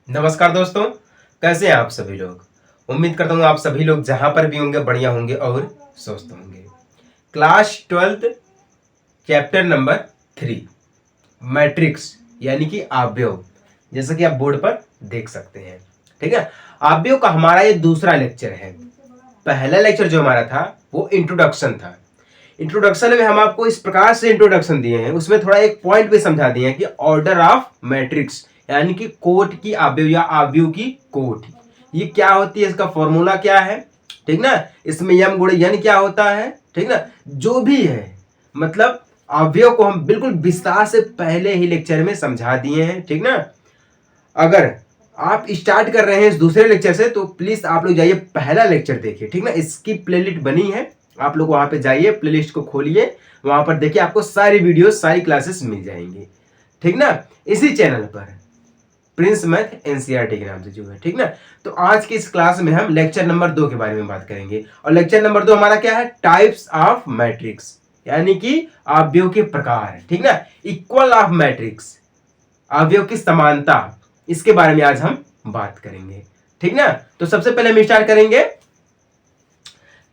नमस्कार दोस्तों, कैसे हैं आप सभी लोग। उम्मीद करता हूँ आप सभी लोग जहां पर भी होंगे बढ़िया होंगे और स्वस्थ होंगे। Class 12th chapter number 3 matrix यानी कि आव्यव, जैसा कि आप बोर्ड पर देख सकते हैं। ठीक है, आव्यव का हमारा ये दूसरा लेक्चर है। पहला लेक्चर जो हमारा था वो इंट्रोडक्शन था। इंट्रोडक्शन में हम आपको इस प्रकार से इंट्रोडक्शन दिए हैं, उसमें थोड़ा एक पॉइंट भी समझा दिए हैं कि ऑर्डर ऑफ मैट्रिक्स यानी कि कोट की आव्यव या आव्यव की कोट ये क्या होती है, इसका फॉर्मूला क्या है। ठीक ना, इसमें यम गुण यानी क्या होता है। ठीक ना, जो भी है मतलब अवयव को हम बिल्कुल विस्तार से पहले ही लेक्चर में समझा दिए हैं। ठीक ना, अगर आप स्टार्ट कर रहे हैं इस दूसरे लेक्चर से तो प्लीज आप लोग जाइए पहला लेक्चर देखिए। ठीक ना, इसकी प्लेलिस्ट बनी है, आप लोग वहां पे जाइए, प्लेलिस्ट को खोलिए, वहां पर देखिए आपको सारी वीडियो सारी क्लासेस मिल जाएंगी। ठीक ना, इसी चैनल पर प्रिंस मैथ एनसीईआरटी के नाम से जो है। ठीक ना, तो आज की इस क्लास में हम लेक्चर नंबर 2 के बारे में बात करेंगे। और लेक्चर नंबर 2 हमारा क्या है, टाइप्स ऑफ मैट्रिक्स यानी कि आव्यूह के प्रकार। ठीक ना, इक्वल ऑफ मैट्रिक्स आव्यूह की समानता, इसके बारे में आज हम बात करेंगे। ठीक ना, तो सबसे पहले हम स्टार्ट करेंगे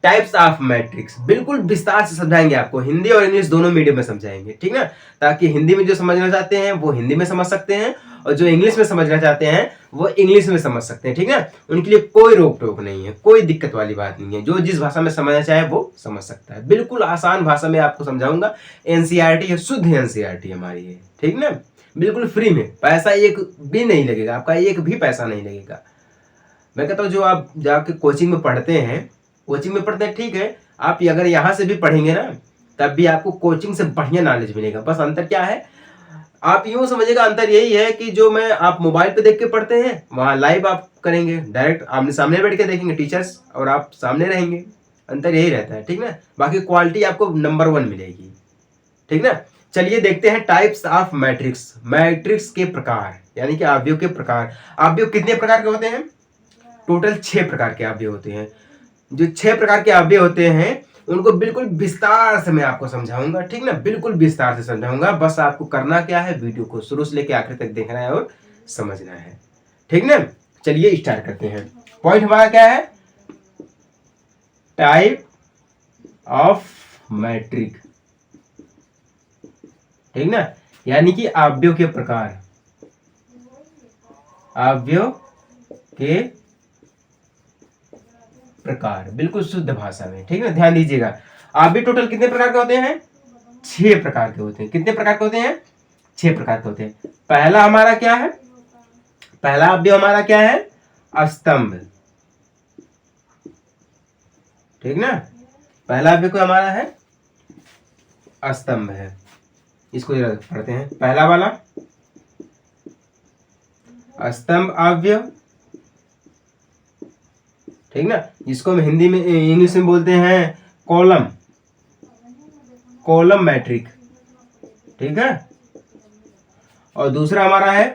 टाइप्स ऑफ मैट्रिक्स। बिल्कुल विस्तार से समझाएंगे आपको, हिंदी और इंग्लिश दोनों मीडियम में समझाएंगे। ठीक ना, ताकि हिंदी में जो समझना चाहते हैं वो हिंदी में समझ सकते हैं और जो इंग्लिश में समझना चाहते हैं वो इंग्लिश में समझ सकते हैं। ठीक है, उनके लिए कोई रोक टोक नहीं है, कोई दिक्कत वाली बात नहीं है। जो जिस भाषा में समझना चाहे वो समझ सकता है। बिल्कुल आसान भाषा में आपको समझाऊंगा। एनसीईआरटी है, शुद्ध एनसीईआरटी हमारी है। ठीक ना, बिल्कुल फ्री में, पैसा एक भी नहीं लगेगा, आपका एक भी पैसा नहीं लगेगा। मैं कहता हूँ जो आप जाके कोचिंग में पढ़ते हैं, कोचिंग में पढ़ते हैं ठीक है, आप अगर यहाँ से भी पढ़ेंगे ना तब भी आपको कोचिंग से बढ़िया नॉलेज मिलेगा। बस अंतर क्या है, आप यूं समझिएगा, अंतर यही है कि जो मैं आप मोबाइल पे देख के पढ़ते हैं वहां लाइव आप करेंगे, डायरेक्ट आमने सामने बैठ के देखेंगे टीचर्स और आप सामने रहेंगे। अंतर यही रहता है। ठीक ना, बाकी क्वालिटी आपको नंबर 1 मिलेगी। ठीक ना, चलिए देखते हैं टाइप्स ऑफ मैट्रिक्स। मैट्रिक्स के प्रकार यानी कि आव्यूह के प्रकार। आव्यूह कितने प्रकार के होते हैं, टोटल 6 प्रकार के अवयव होते हैं। जो 6 प्रकार के अवयव होते हैं उनको बिल्कुल विस्तार से मैं आपको समझाऊंगा। ठीक ना, बिल्कुल विस्तार से समझाऊंगा। बस आपको करना क्या है, वीडियो को शुरू से लेकर आखिर तक देखना है और समझना है। ठीक ना, चलिए स्टार्ट करते हैं। पॉइंट हमारा क्या है, टाइप ऑफ मैट्रिक। ठीक ना, यानी कि अवयव के प्रकार, अवयव के प्रकार, बिल्कुल शुद्ध भाषा में। ठीक है, ध्यान दीजिएगा। आप भी टोटल कितने प्रकार के होते हैं, 6 प्रकार के होते हैं। कितने प्रकार के होते हैं, 6 प्रकार के होते हैं। पहला हमारा क्या है, पहला अवयव हमारा क्या है, स्तंभ। ठीक ना, पहला अवयव हमारा है स्तंभ है। इसको पढ़ते हैं, पहला वाला स्तंभ अवयव। ठीक ना, जिसको हम हिंदी में इंग्लिश में बोलते हैं कॉलम, कॉलम मैट्रिक। ठीक है, और दूसरा हमारा है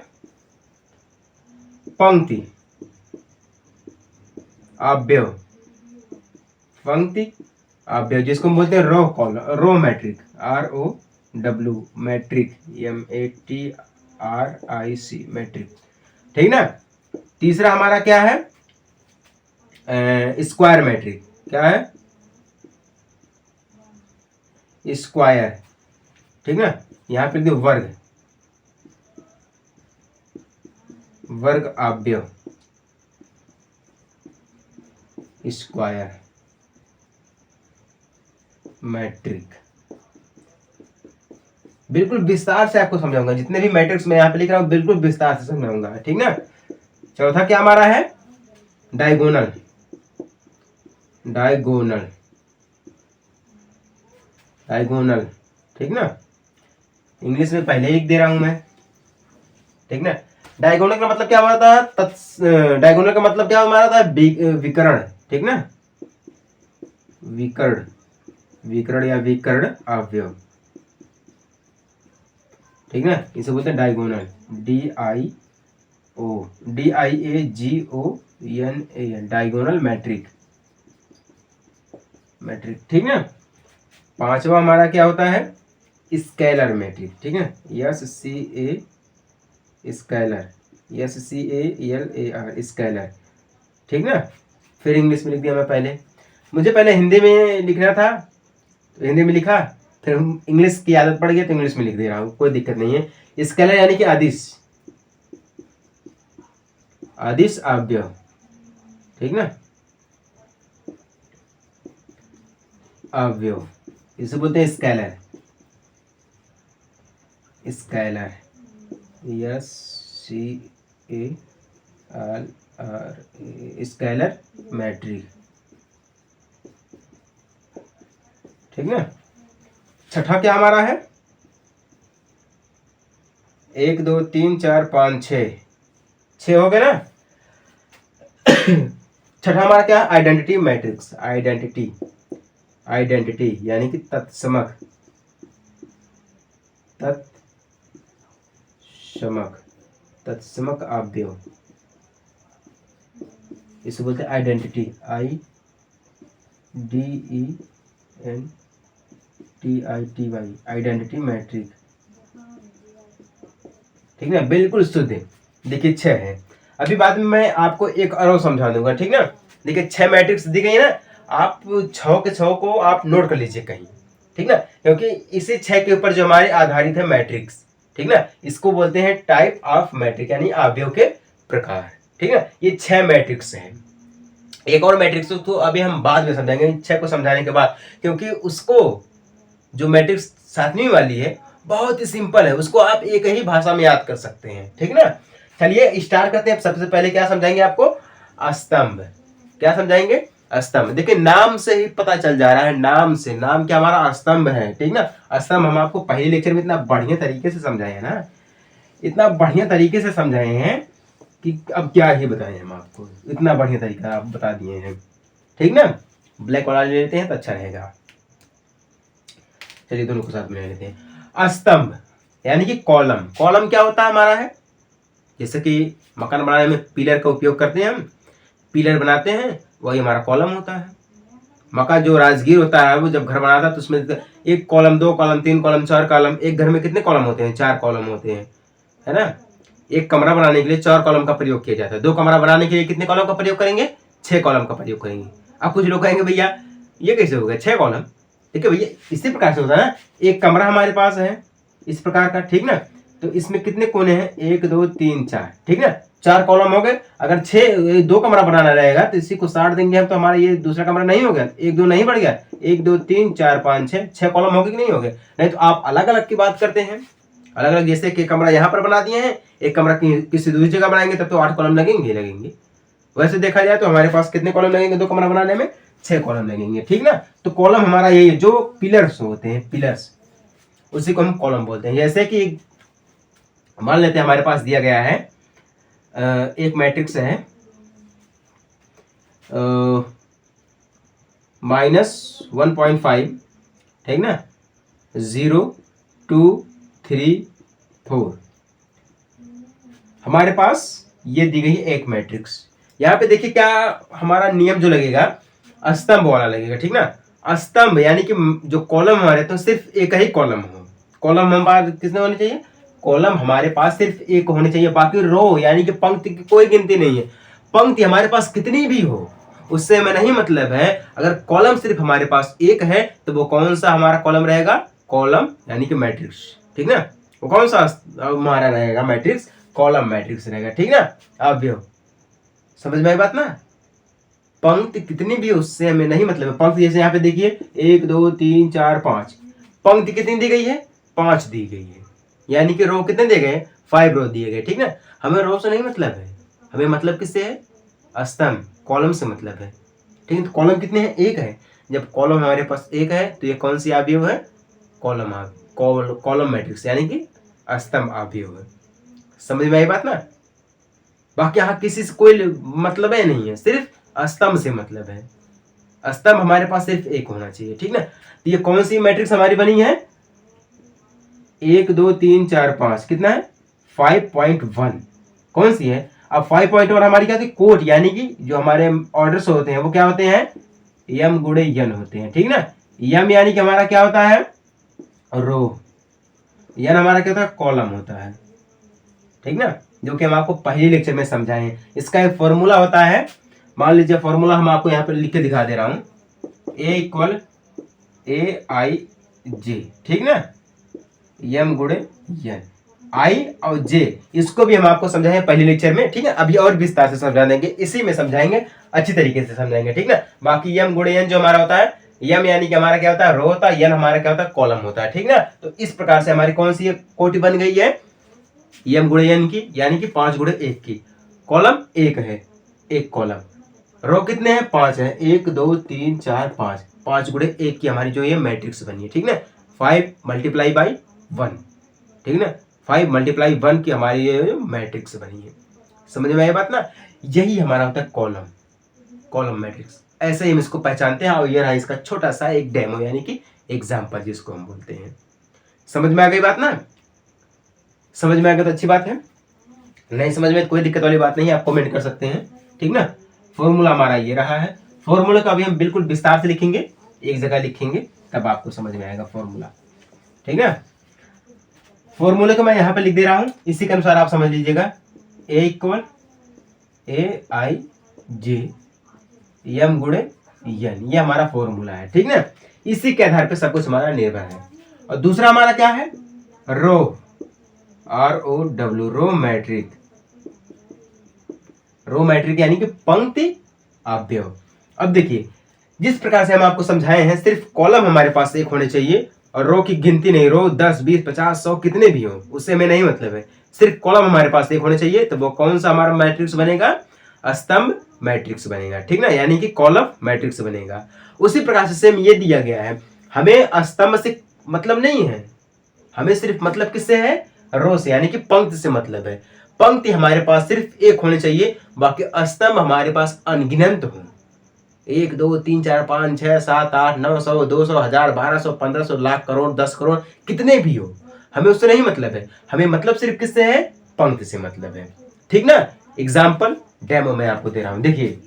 पंक्ति अवयव, पंक्ति अवयव जिसको हम बोलते हैं row column, row matric, ROW matric, MATRIC matric. ठीक ना, तीसरा हमारा क्या है, स्क्वायर मैट्रिक। क्या है, स्क्वायर। ठीक ना, यहां पे वर्ग, वर्ग अवयव, स्क्वायर मैट्रिक। बिल्कुल विस्तार से आपको समझाऊंगा, जितने भी मैट्रिक्स मैं यहाँ पे लिख रहा हूँ बिल्कुल विस्तार से समझाऊंगा। ठीक ना, चौथा क्या हमारा है, डायगोनल, डायगोनल, डायगोनल। ठीक ना, इंग्लिश में पहले लिख दे रहा हूं मैं। ठीक ना, डायगोनल का मतलब क्या हमारा था, डायगोनल का मतलब क्या हमारा था, विकर्ण। ठीक ना, विकर्ण, विकर्ण या विकर्ण अवयव। ठीक ना, इसे बोलते हैं diagonal, DIAGONAL, diagonal matrix, matrix. ठीक ना, पांचवा हमारा क्या होता है, स्केलर मैट्रिक। ठीक है, SCA स्केलर, SCALAR, स्केलर, ठीक ना। फिर इंग्लिश में लिख दिया मैं पहले, मुझे पहले हिंदी में लिखना था तो हिंदी में लिखा, फिर इंग्लिश की आदत पड़ गई तो इंग्लिश में लिख दे रहा हूँ, कोई दिक्कत नहीं है। स्केलर यानी कि अदिश, अदिश अवयव, ठीक ना, अवयव, इसे बोलते हैं scalar, scalar, SCALR, scalar matrix, ठीक ना। छठा क्या हमारा है, 1 2 3 4 5 6 हो गए ना। छठा हमारा क्या है, आइडेंटिटी मैट्रिक्स, आइडेंटिटी, आइडेंटिटी यानी कि तत्समक, तत्समक, तत्समक अवयव, इसे बोलते हैं आइडेंटिटी, IDENTITY, आइडेंटिटी मैट्रिक, ठीक ना, बिल्कुल शुद्ध है। देखिए 6 है। अभी बाद में मैं आपको एक और समझा दूंगा, ठीक ना। देखिए 6 मैट्रिक्स दी गई है ना, आप 6 के 6 को आप नोट कर लीजिए कहीं, ठीक ना, क्योंकि इसी 6 के ऊपर जो हमारे आधारित है मैट्रिक्स, ठीक ना, इसको बोलते हैं टाइप ऑफ मैट्रिक यानी अवयव के प्रकार, ठीक ना। ये 6 मैट्रिक्स हैं। एक और मैट्रिक्स तो अभी हम बाद में समझाएंगे 6 को समझाने के बाद, क्योंकि उसको जो मैट्रिक्स 7वीं वाली है बहुत ही सिंपल है, उसको आप एक ही भाषा में याद कर सकते हैं, ठीक ना। चलिए स्टार्ट करते हैं। सबसे पहले क्या समझाएंगे आपको, स्तंभ। क्या समझाएंगे, स्तंभ। देखिए नाम से ही पता चल जा रहा है, नाम से, नाम क्या हमारा स्तंभ है, ठीक ना। स्तंभ हम आपको पहले लेक्चर में इतना बढ़िया तरीके से समझाए हैं ना, इतना बढ़िया तरीके से समझाए हैं कि अब क्या ही बताएं हम आपको, इतना बढ़िया तरीका आप बता दिए हैं, ठीक ना। ब्लैक वाला ले लेते हैं तो अच्छा रहेगा। चलिए दोनों को साथ में ले लेते हैं। स्तंभ यानी कि कॉलम। कॉलम क्या होता है हमारा है, जैसे कि मकान बनाने में पिलर का उपयोग करते हैं हम, पिलर बनाते हैं, वही हमारा कॉलम होता है। मकान जो राजगीर होता है वो जब घर बनाता है तो उसमें 1 कॉलम 2 कॉलम 3 कॉलम 4 कॉलम, एक घर में कितने कॉलम होते हैं, 4 कॉलम होते हैं, है ना। एक कमरा बनाने के लिए 4 कॉलम का प्रयोग किया जाता है। 2 कमरा बनाने के लिए कितने कॉलम का प्रयोग करेंगे, 6 कॉलम का प्रयोग करेंगे। अब कुछ लोग कहेंगे भैया ये कैसे हो गया 6 कॉलम, ठीक है भैया, इसी प्रकार से होता है ना। एक कमरा हमारे पास है इस प्रकार का, ठीक ना, तो इसमें कितने कोने हैं, 1 2 3 4, ठीक ना, 4 कॉलम हो गए। अगर 2 कमरा बनाना रहेगा तो इसी को 60 देंगे हम, तो हमारा ये दूसरा कमरा नहीं हो गया, 1 2 नहीं बढ़ गया, 1 2 3 4 5 6 कॉलम हो गए कि नहीं हो गए। नहीं तो आप अलग अलग की बात करते हैं, अलग अलग, जैसे कि कमरा यहाँ पर बना दिए हैं, एक कमरा किसी दूसरी जगह बनाएंगे तब तो 8 कॉलम लगेंगे लगेंगे। वैसे देखा जाए तो हमारे पास कितने कॉलम लगेंगे 2 कमरा बनाने में, 6 कॉलम लगेंगे, ठीक ना। तो कॉलम हमारा यही है, जो पिलर्स होते हैं, पिलर्स, उसी को हम कॉलम बोलते हैं। जैसे कि मान लेते हैं हमारे पास दिया गया है एक मैट्रिक्स है -1.5, ठीक ना, 0 2 3 4, हमारे पास ये दी गई है एक मैट्रिक्स। यहाँ पे देखिए क्या हमारा नियम जो लगेगा, स्तंभ वाला लगेगा, ठीक ना। स्तंभ यानी कि जो कॉलम हमारे तो सिर्फ एक ही कॉलम हो। कॉलम हमारे कितने होने चाहिए, कॉलम हमारे पास सिर्फ एक होने चाहिए, बाकी रो यानी कि पंक्ति की कोई गिनती नहीं है। पंक्ति हमारे पास कितनी भी हो उससे हमें नहीं मतलब है, अगर कॉलम सिर्फ हमारे पास एक है तो वो कौन सा हमारा कॉलम रहेगा, कॉलम यानी कि मैट्रिक्स, ठीक ना। वो कौन सा हमारा रहेगा मैट्रिक्स, कॉलम मैट्रिक्स रहेगा, ठीक ना। अवयव, समझ में आई बात ना। पंक्ति कितनी भी उससे हमें नहीं मतलब है। पंक्ति जैसे यहाँ पे देखिए 1 2 3 4 5, पंक्ति कितनी दी गई है, 5 दी गई है, यानी कि रो कितने दिए गए, 5 रो दिए गए, ठीक ना। हमें रो से नहीं मतलब है, हमें मतलब किससे है, स्तंभ, कॉलम से मतलब है, ठीक है। तो कॉलम कितने हैं, एक है। जब कॉलम हमारे पास एक है तो ये कौन सी अवयव है, कॉलम, कॉलम मैट्रिक्स यानी कि स्तंभ अवयव है। समझ में आई बात ना। बाकी यहाँ किसी से कोई मतलब है नहीं है, सिर्फ स्तंभ से मतलब है। स्तंभ हमारे पास सिर्फ एक होना चाहिए, ठीक ना। तो ये कौन सी मैट्रिक्स हमारी बनी है, 1 2 3 4 5, कितना है 5.1, कौन सी है। अब 5.1 हमारी क्या थी, कोट, यानी कि जो हमारे ऑर्डर्स होते हैं वो क्या होते हैं, यम गुणे यन होते हैं, ठीक ना। यम यानी कि हमारा क्या होता है, रो, यन हमारा क्या होता है, कॉलम होता है, ठीक ना। जो कि हम आपको पहले लेक्चर में समझाए हैं। इसका एक फॉर्मूला होता है, मान लीजिए फॉर्मूला हम आपको यहाँ पर लिख के दिखा दे रहा हूँ, ए इक्वल ए आई जे, ठीक ना, यम गुणे यन, आई और जे, इसको भी हम आपको समझाएं पहले लेक्चर में, ठीक है। अभी और विस्तार से समझा देंगे, इसी में समझाएंगे, अच्छी तरीके से समझाएंगे, ठीक ना। बाकी यम गुणे यन जो हमारा होता है, यम यानी कि हमारा क्या होता है, रो होता है, यन हमारा क्या होता है, कॉलम होता है, ठीक ना। तो इस प्रकार से हमारी कौन सी कोटि बन गई है, यम गुणे यन की, यानी कि 5 गुणे 1 की, कॉलम 1 है, एक कॉलम, रो कितने हैं, 5 है, 1 2 3 4 5, 5 गुणे 1 की हमारी जो ये मैट्रिक्स बनी है, ठीक ना। 5 मल्टीप्लाई बाई 1, ठीक ना, 5 मल्टीप्लाई 1 की हमारी ये मैट्रिक्स बनी है। समझ में आई बात ना, यही हमारा होता है कॉलम, कॉलम मैट्रिक्स, ऐसे ही हम इसको पहचानते हैं। और ये रहा इसका छोटा सा एक डेमो, यानी कि एग्जाम्पल जिसको हम बोलते हैं। समझ में आ गई बात ना, समझ में आ गया तो अच्छी बात है, नहीं समझ में तो कोई दिक्कत वाली बात नहीं है, आप कमेंट कर सकते हैं, ठीक ना। फॉर्मूला हमारा ये रहा है, फॉर्मूला का अभी हम बिल्कुल विस्तार से लिखेंगे, एक जगह लिखेंगे, तब आपको समझ में आएगा फॉर्मूला, ठीक है। फॉर्मूले को मैं यहाँ पे लिख दे रहा हूँ, इसी के अनुसार आप समझ लीजिएगा, ए इक्वल ए आई जे यम गुणे यन, ये हमारा फॉर्मूला है, ठीक ना। इसी के आधार पे सब कुछ हमारा निर्भर है। और दूसरा हमारा क्या है, रो, आर ओ डब्ल्यू, रो मैट्रिक, रो मैट्रिक यानी कि पंक्ति अवयव। अब देखिए, जिस प्रकार से हम आपको समझाए हैं, सिर्फ कॉलम हमारे पास एक होने चाहिए, और रो की गिनती नहीं, रो 10 20 50 100 कितने भी हो, उससे हमें नहीं मतलब है, सिर्फ कॉलम हमारे पास एक होने चाहिए। तो वो कौन सा हमारा मैट्रिक्स बनेगा, स्तंभ मैट्रिक्स बनेगा, ठीक ना, यानी कि कॉलम मैट्रिक्स बनेगा। उसी प्रकार से सेम ये दिया गया है, हमें स्तंभ से मतलब नहीं है, हमें सिर्फ मतलब किससे है, रो से, यानी कि पंक्ति से मतलब है। पंक्ति हमारे पास सिर्फ एक होनी चाहिए, बाकी स्तंभ हमारे पास अनगिनत हो, 1 2 3 4 5 6 7 8 900 200 1000 1200 1500 लाख करोड़ 10 करोड़ कितने भी हो, हमें उससे नहीं मतलब है, हमें मतलब सिर्फ किससे है, पंक्ति से मतलब है, ठीक ना। एग्जाम्पल डेमो मैं आपको दे रहा हूं, देखिए,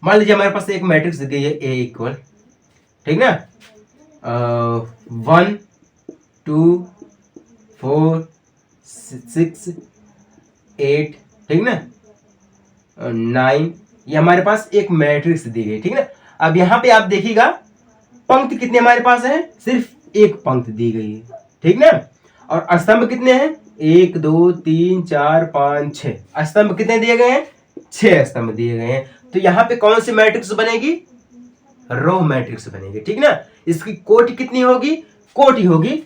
मान लीजिए हमारे पास एक मैट्रिक्स दी गई है, ए इक्वल, ठीक ना, 1 2 4 6 8, ठीक ना, 9, ये हमारे पास एक मैट्रिक्स दी गई, ठीक ना। अब यहाँ पे आप देखिएगा पंक्ति कितने हमारे पास है, सिर्फ एक पंक्ति दी गई है, ठीक ना। और स्तंभ कितने हैं, 1 2 3 4 5 6, स्तंभ कितने दिए गए हैं, 6 स्तंभ दिए गए हैं। तो यहाँ पे कौन सी मैट्रिक्स बनेगी, रो मैट्रिक्स बनेगी, ठीक ना। इसकी कोटि कितनी होगी, कोटि होगी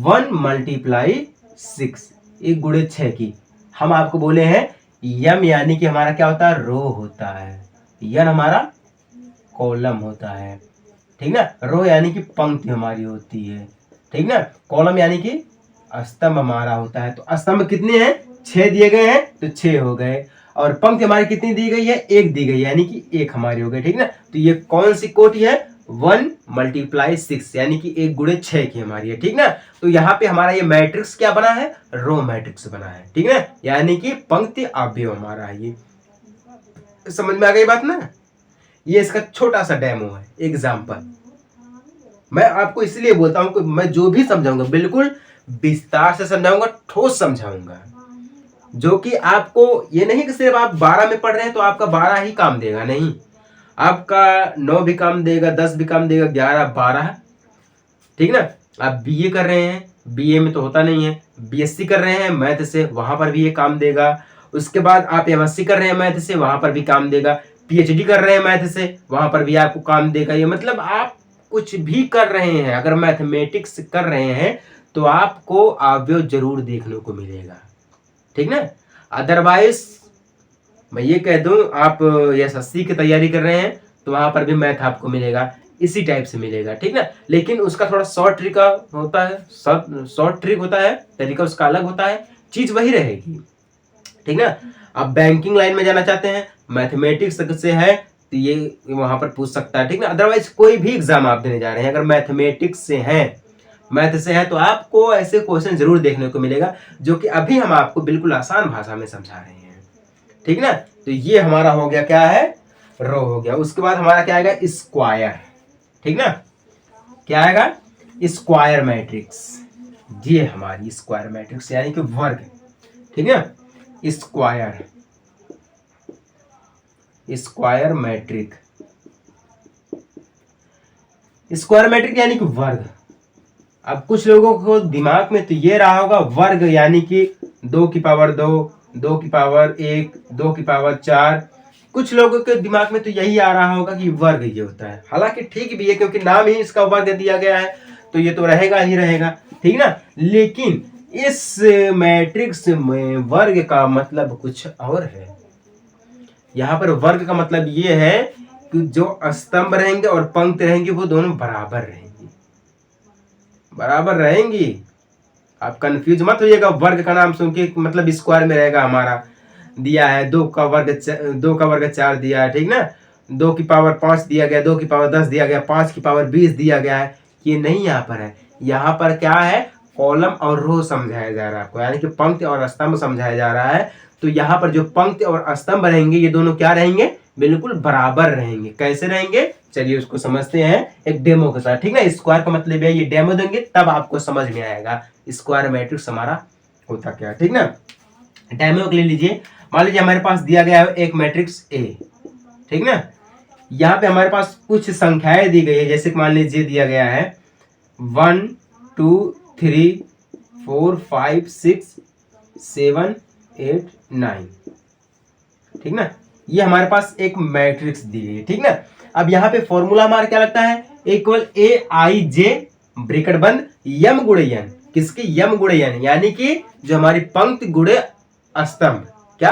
1 मल्टीप्लाई 6, 1 गुणे 6 की। हम आपको बोले हैं यम यानी कि हमारा क्या होता है, रो होता है, यन हमारा कॉलम होता है, ठीक ना। रो यानी कि पंक्ति हमारी होती है, ठीक ना। कॉलम यानी कि स्तंभ हमारा होता है। तो स्तंभ कितने हैं, 6 दिए गए हैं, तो 6 हो गए। और पंक्ति हमारी कितनी दी गई है, 1 दी गई है, यानी कि 1 हमारी हो गई, ठीक ना। तो ये कौन सी कोटि है, 1 मल्टीप्लाई 6, यानी कि 1 गुणे 6 की हमारी है, ठीक ना। तो यहाँ पे हमारा ये मैट्रिक्स क्या बना है, रो मैट्रिक्स बना है, ठीक ना, यानी कि पंक्ति अवयव हमारा है। ये समझ में आ गई बात ना, ये इसका छोटा सा डेमो है, एग्जाम्पल। मैं आपको इसलिए बोलता हूं कि मैं जो भी समझाऊंगा बिल्कुल विस्तार से समझाऊंगा, ठोस समझाऊंगा, जो कि आपको ये नहीं कि सिर्फ आप 12 में पढ़ रहे हैं तो आपका 12 ही काम देगा, नहीं, आपका 9 भी काम देगा, 10 भी काम देगा, 11 12, ठीक ना। आप बीए कर रहे हैं, बीए में तो होता नहीं है, बीएससी कर रहे हैं मैथ से, वहां पर भी ये काम देगा। उसके बाद आप एमएससी कर रहे हैं मैथ से, वहां पर भी काम देगा। पीएचडी कर रहे हैं मैथ से, वहां पर भी आपको काम देगा। ये मतलब आप कुछ भी कर रहे हैं, अगर मैथमेटिक्स कर रहे हैं तो आपको अवयव जरूर देखने को मिलेगा, ठीक ना। अदरवाइज मैं ये कह दूं, आप एसएससी की तैयारी कर रहे हैं तो वहां पर भी मैथ आपको मिलेगा, इसी टाइप से मिलेगा, ठीक ना। लेकिन उसका थोड़ा शॉर्ट ट्रिक होता है, शॉर्ट ट्रिक होता है, तरीका उसका अलग होता है, चीज वही रहेगी, ठीक ना। आप बैंकिंग लाइन में जाना चाहते हैं, मैथमेटिक्स से है तो ये वहां पर पूछ सकता है, ठीक ना। अदरवाइज कोई भी एग्जाम आप देने जा रहे हैं, अगर मैथमेटिक्स से है, मैथ से है, तो आपको ऐसे क्वेश्चन जरूर देखने को मिलेगा, जो कि अभी हम आपको बिल्कुल आसान भाषा में समझा रहे हैं, ठीक ना। तो ये हमारा हो गया, क्या है, रो हो गया। उसके बाद हमारा क्या आएगा, स्क्वायर, ठीक ना। क्या आएगा, स्क्वायर मैट्रिक्स, ये हमारी स्क्वायर मैट्रिक्स यानी कि वर्ग, ठीक है। Square, square matrix, square matrix यानी कि वर्ग। अब कुछ लोगों को दिमाग में तो ये रहा होगा वर्ग यानी कि 2 की पावर 2, 2 की पावर 1, 2 की पावर 4। कुछ लोगों के दिमाग में तो यही आ रहा होगा कि वर्ग ये होता है। हालांकि ठीक भी है क्योंकि नाम ही इसका वर्ग दिया गया है तो ये तो रहेगा ही रहेगा, ठीक ना। लेकिन इस मैट्रिक्स में वर्ग का मतलब कुछ और है। यहाँ पर वर्ग का मतलब ये है कि जो स्तंभ रहेंगे और पंक्ति रहेंगी वो दोनों बराबर रहेंगी, बराबर रहेंगी। आप कंफ्यूज मत होइएगा वर्ग का नाम सुन के, मतलब स्क्वायर में रहेगा हमारा दिया है 2 का वर्ग 4 दिया है, ठीक ना। 2 की पावर 5 दिया गया, 2 की पावर 10 दिया गया, 5 की पावर 20 दिया गया है। ये नहीं यहाँ पर है। यहाँ पर क्या है, कॉलम और रो समझाया जा रहा है आपको, यानी कि पंक्ति और स्तंभ समझाया जा रहा है। तो यहाँ पर जो पंक्ति और स्तंभ रहेंगे ये दोनों क्या रहेंगे, बिल्कुल बराबर रहेंगे। कैसे रहेंगे चलिए उसको समझते हैं एक डेमो के साथ, ठीक ना। स्क्वायर का मतलब है ये डेमो देंगे तब आपको समझ में आएगा स्क्वायर मैट्रिक्स हमारा होता क्या, ठीक ना। डेमो के लिए लीजिए, मान लीजिए हमारे पास दिया गया है एक मैट्रिक्स ए, ठीक ना। यहाँ पे हमारे पास कुछ संख्याएं दी गई है, जैसे मान लीजिए दिया गया है 1 2 3 4 5 6 7 8 9, ठीक ना। ये हमारे पास एक मैट्रिक्स दी गई है, ठीक ना। अब यहाँ पे फॉर्मूला हमारा क्या लगता है, इक्वल ए आई जे ब्रैकेट बंद यम गुणे एन। किसकी, यम गुणे एन, यानी कि जो हमारी पंक्ति गुणे स्तंभ, क्या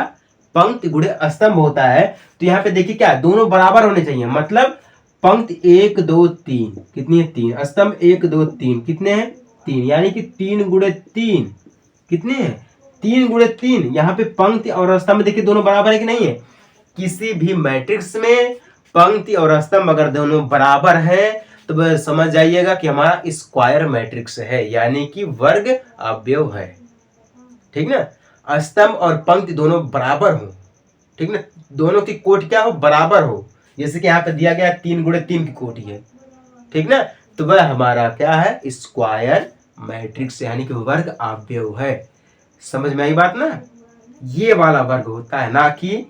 पंक्ति गुणे स्तंभ होता है। तो यहाँ पे देखिए क्या दोनों बराबर होने चाहिए, मतलब पंक्ति 1 2 3 कितनी है 3, स्तंभ 1 2 3 कितने हैं 3, यानी कि 3 गुणे 3 कितने हैं 3 गुणे 3। यहाँ पे पंक्ति और स्तंभ देखिए दोनों बराबर है कि नहीं है। किसी भी मैट्रिक्स में पंक्ति और स्तंभ अगर दोनों बराबर है तो बस समझ जाइएगा कि हमारा स्क्वायर मैट्रिक्स है, यानी कि वर्ग अवयव है, ठीक ना। स्तंभ और पंक्ति दोनों बराबर हो, ठीक ना, दोनों की कोटि क्या हो, बराबर हो। जैसे कि यहाँ पे दिया गया 3 गुणे 3 की कोटि है, ठीक ना। तो वह हमारा क्या है, स्क्वायर मैट्रिक्स यानी कि वर्ग अवयव है। समझ में आई बात ना। ये वाला वर्ग होता है, ना कि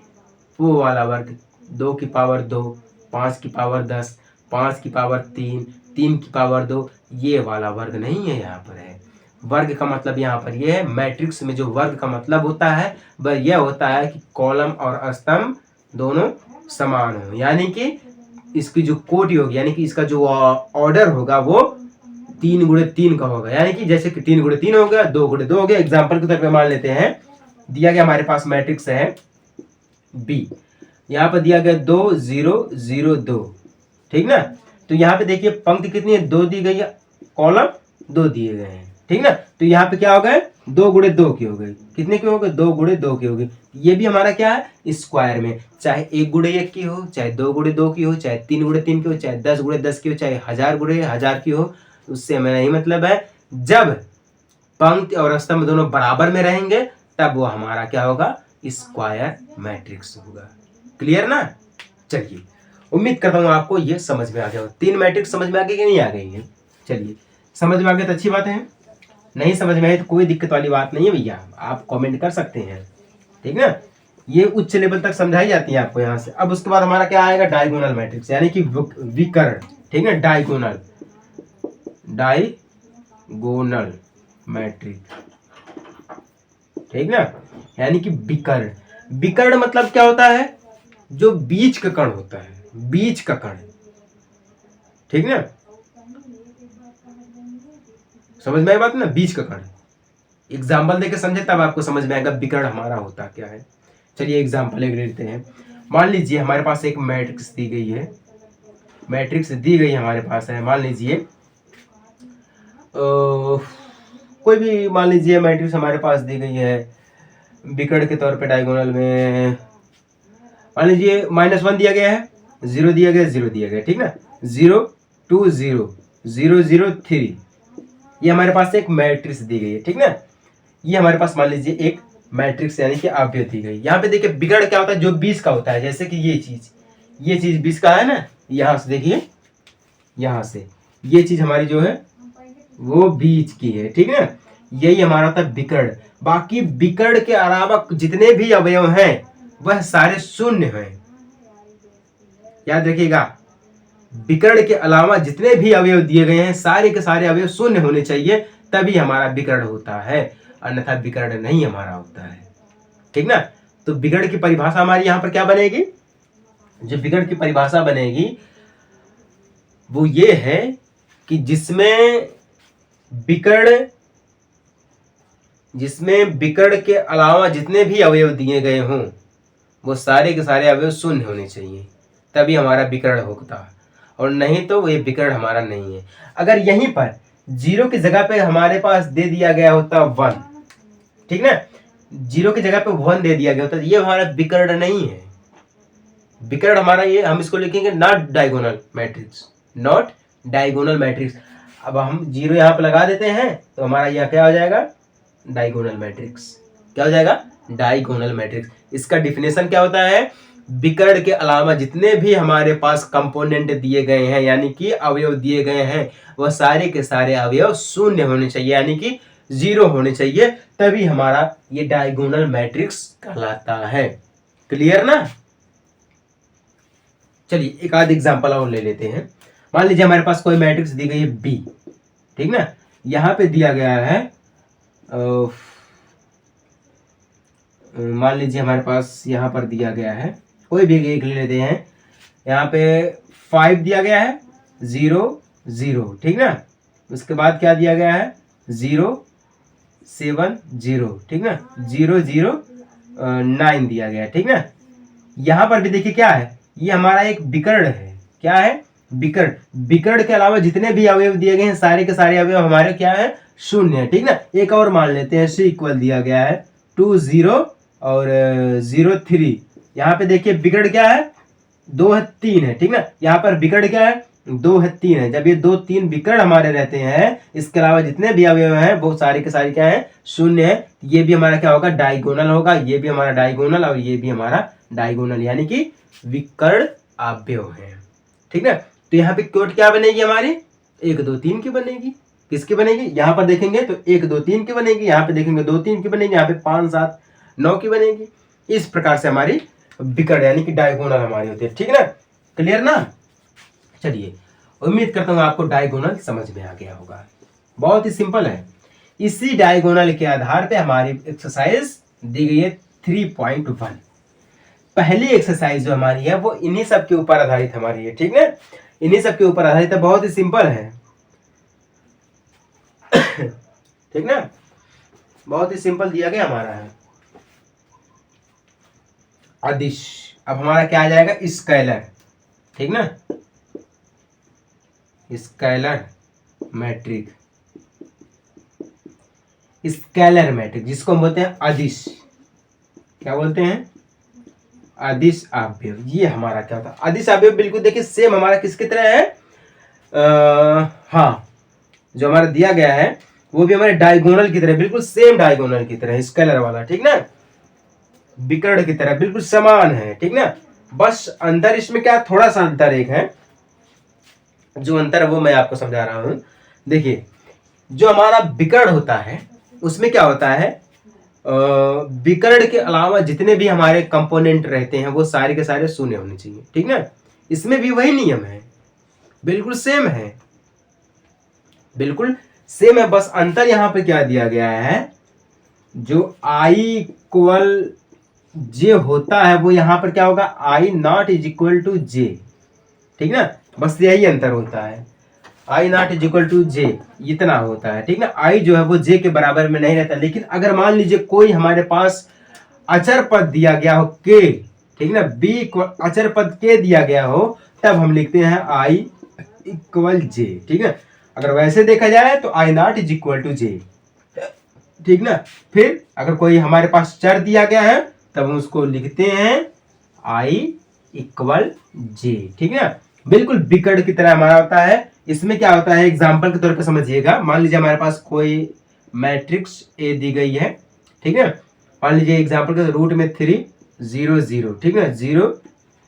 वो वाला वर्ग 2 की पावर 2, 5 की पावर 10, 5 की पावर 3, 3 की पावर 2, ये वाला वर्ग नहीं है। यहाँ पर है वर्ग का मतलब, यहाँ पर ये है मैट्रिक्स में जो वर्ग का मतलब होता है वह यह होता है कि कॉलम और स्तंभ दोनों समान हो, यानी कि इसकी जो कोटि होगी, यानी कि इसका जो ऑर्डर होगा वो 3 गुणे 3 का होगा। यानी कि जैसे कि 3 गुणे 3 हो गया, 2 गुणे 2 हो गया। एग्जाम्पल के तौर पे मान लेते हैं, दिया गया हमारे पास मैट्रिक्स है बी, यहाँ पर दिया गया 2 0 0 2, ठीक ना। तो यहाँ पे देखिए पंक्ति कितनी है, 2 दी गई है, कॉलम 2 दिए गए हैं, ठीक ना। तो यहाँ पे क्या हो गए, 2 गुणे 2 की हो गई, कितने की हो गए, 2 गुणे 2 की हो गई। ये भी हमारा क्या है, स्क्वायर में, चाहे 1 गुणे 1 की हो, चाहे 2 गुणे 2 की हो, चाहे 3 गुणे 3 की हो, चाहे 10 गुणे 10 की हो, चाहे 1000 गुणे 1000 की हो, उससे हमें नहीं मतलब है। जब पंक्ति और स्तंभ दोनों बराबर में रहेंगे तब वो हमारा क्या होगा, स्क्वायर मैट्रिक्स होगा। क्लियर ना। चलिए उम्मीद करता हूँ आपको ये समझ में आ गया हो। 3 मैट्रिक्स समझ में आ गई कि नहीं आ गई है। चलिए समझ में आ गया तो अच्छी बात है, नहीं समझ में आई तो कोई दिक्कत वाली बात नहीं है भैया, आप कमेंट कर सकते हैं, ठीक ना। ये उच्च लेवल तक समझाई जाती है आपको यहाँ से। अब उसके बाद हमारा क्या आएगा, डायगोनल मैट्रिक्स यानी कि विकर्ण, ठीक है। डायगोनल मैट्रिक, ठीक ना, यानी कि विकर्ण। विकर्ण मतलब क्या होता है, जो बीच का कण होता है, बीच का कण, ठीक ना। समझ में आई बात ना, बीच का कण। एग्जाम्पल देके समझे तब आपको समझ में आएगा विकर्ण हमारा होता क्या है। चलिए एग्जाम्पल एक लेते हैं। मान लीजिए हमारे पास एक मैट्रिक्स दी गई है, मैट्रिक्स दी गई हमारे पास है। मान लीजिए कोई भी मान लीजिए मैट्रिक्स हमारे पास दी गई है विकर्ण के तौर पे डायगोनल में। मान लीजिए -1 दिया गया है, 0 दिया गया, 0 दिया गया, ठीक ना। 0 2 0 0 0 3, ये हमारे पास एक मैट्रिक्स दी गई है, ठीक ना। ये हमारे पास मान लीजिए एक मैट्रिक्स यानी कि अवयव दी गई। यहाँ पे देखिए विकर्ण क्या होता है, जो 20 का होता है। जैसे कि ये चीज 20 का है ना, यहाँ से देखिए, यहाँ से ये चीज हमारी जो है वो बीच की है, ठीक है ना। यही हमारा होता है विकर्ण। बाकी विकर्ण के अलावा जितने भी अवयव हैं वह सारे शून्य हैं। याद रखिएगा, विकर्ण के अलावा जितने भी अवयव दिए गए हैं सारे के सारे अवयव शून्य होने चाहिए, तभी हमारा विकर्ण होता है, अन्यथा विकर्ण नहीं हमारा होता है। ठीक ना। तो विकर्ण की परिभाषा हमारी यहां पर क्या बनेगी, जो विकर्ण की परिभाषा बनेगी वो ये है कि जिसमें विकर्ण के अलावा जितने भी अवयव दिए गए हों वो सारे के सारे अवयव शून्य होने चाहिए, तभी हमारा विकर्ण होता है, और नहीं तो ये विकर्ण हमारा नहीं है। अगर यहीं पर 0 की जगह पे हमारे पास दे दिया गया होता 1, ठीक ना, 0 की जगह पे 1 दे दिया गया होता, ये हमारा विकर्ण नहीं है। विकर्ण हमारा ये, हम इसको लिखेंगे not diagonal matrix, not diagonal matrix. अब हम 0 यहाँ पे लगा देते हैं तो हमारा यह क्या हो जाएगा, डायगोनल मैट्रिक्स। क्या हो जाएगा, डायगोनल मैट्रिक्स। इसका डिफिनेशन क्या होता है, विकर्ण के अलावा जितने भी हमारे पास कंपोनेंट दिए गए हैं यानी कि अवयव दिए गए हैं वह सारे के सारे अवयव शून्य होने चाहिए, यानी कि 0 होने चाहिए, तभी हमारा ये डायगोनल मैट्रिक्स कहलाता है। क्लियर ना। चलिए एक आध एग्जांपल और ले लेते हैं। मान लीजिए हमारे पास कोई मैट्रिक्स दी गई है बी, ठीक ना, यहाँ पे दिया गया है मान लीजिए हमारे पास यहाँ पर दिया गया है, कोई भी एक ले लेते हैं, यहाँ पे 5 दिया गया है, 0 0, ठीक ना, उसके बाद क्या दिया गया है 0 7 0, ठीक ना, 0 0 9 दिया गया है, ठीक ना। यहाँ पर भी देखिए क्या है, ये हमारा एक विकर्ण है। क्या है, विकर्ण। विकर्ण के अलावा जितने भी अवयव दिए गए हैं सारे के सारे अवयव हमारे क्या है, शून्य है, ठीक ना। एक और मान लेते हैं, सी इक्वल दिया गया है 2 0 और 0 3। यहाँ पे देखिए विकर्ण क्या है, 2 है 3 है, ठीक ना। यहाँ पर विकर्ण क्या है, 2 है 3 है। जब ये 2 3 विकर्ण हमारे रहते हैं, इसके अलावा जितने भी अवयव हैं वो सारे के सारे क्या है, शून्य है। ये भी हमारा क्या होगा, डायगोनल होगा, ये भी हमारा डायगोनल और ये भी हमारा डायगोनल, यानी कि विकर्ण अवयव है, ठीक ना। तो यहाँ पे कोट क्या बनेगी हमारी, 1 2 3 की बनेगी। किसकी बनेगी, यहाँ पर देखेंगे तो 1 2 3 की बनेगी, यहाँ पे देखेंगे 2 3 की बनेगी, यहाँ पे 5 7 9 की बनेगी। इस प्रकार से हमारी विकर्ण यानी कि डायगोनल हमारी होती है, ठीक ना। क्लियर ना। चलिए उम्मीद करता हूँ आपको डायगोनल समझ में आ गया होगा, बहुत ही सिंपल है। इसी डायगोनल के आधार पे हमारी एक्सरसाइज दी गई है 3.1। पहली एक्सरसाइज जो हमारी है वो इन्हीं सब के ऊपर आधारित हमारी है, ठीक है, इन्हीं सब के ऊपर आधारित है, बहुत ही सिंपल है ठीक ना, बहुत ही सिंपल दिया गया हमारा है। अदिश, अब हमारा क्या आ जाएगा, स्केलर, ठीक ना, स्केलर मैट्रिक्स, स्केलर मैट्रिक्स जिसको हम बोलते हैं अदिश, क्या बोलते हैं, अदिश अवयव। ये हमारा क्या होता है, अदिश अवयव बिल्कुल देखिए सेम हमारा किसकी तरह है, हाँ जो हमारा दिया गया है वो भी हमारे डायगोनल की तरह, बिल्कुल सेम डायगोनल की तरह, स्केलर वाला, ठीक ना, विकर्ण की तरह बिल्कुल समान है, ठीक ना। बस अंतर इसमें क्या, थोड़ा सा अंतर एक है, जो अंतर है वो मैं आपको समझा रहा हूं। देखिए जो हमारा विकर्ण होता है उसमें क्या होता है, विकर्ण के अलावा जितने भी हमारे कंपोनेंट रहते हैं वो सारे के सारे शून्य होने चाहिए, ठीक ना। इसमें भी वही नियम है, बिल्कुल सेम है, बिल्कुल सेम है। बस अंतर यहां पे क्या दिया गया है, जो I इक्वल जे होता है वो यहां पर क्या होगा, I naught is equal to J, ठीक ना, बस यही अंतर होता है, I naught is equal to J, इतना होता है, ठीक ना। I जो है वो जे के बराबर में नहीं रहता। लेकिन अगर मान लीजिए कोई हमारे पास अचर पद दिया गया हो के, ठीक ना, b अचर पद के दिया गया हो, तब हम लिखते हैं I इक्वल जे, ठीक है। अगर वैसे देखा जाए तो I naught is equal to J, ठीक ना। फिर अगर कोई हमारे पास चर दिया गया है तब हम उसको लिखते हैं I इक्वल जे, ठीक है ना, बिल्कुल विकर्ण की तरह हमारा होता है। इसमें क्या होता है, एग्जाम्पल के तौर पर समझिएगा। मान लीजिए हमारे पास कोई मैट्रिक्स ए दी गई है, ठीक है, मान लीजिए एग्जाम्पल के रूट में 3 0 0, ठीक है, 0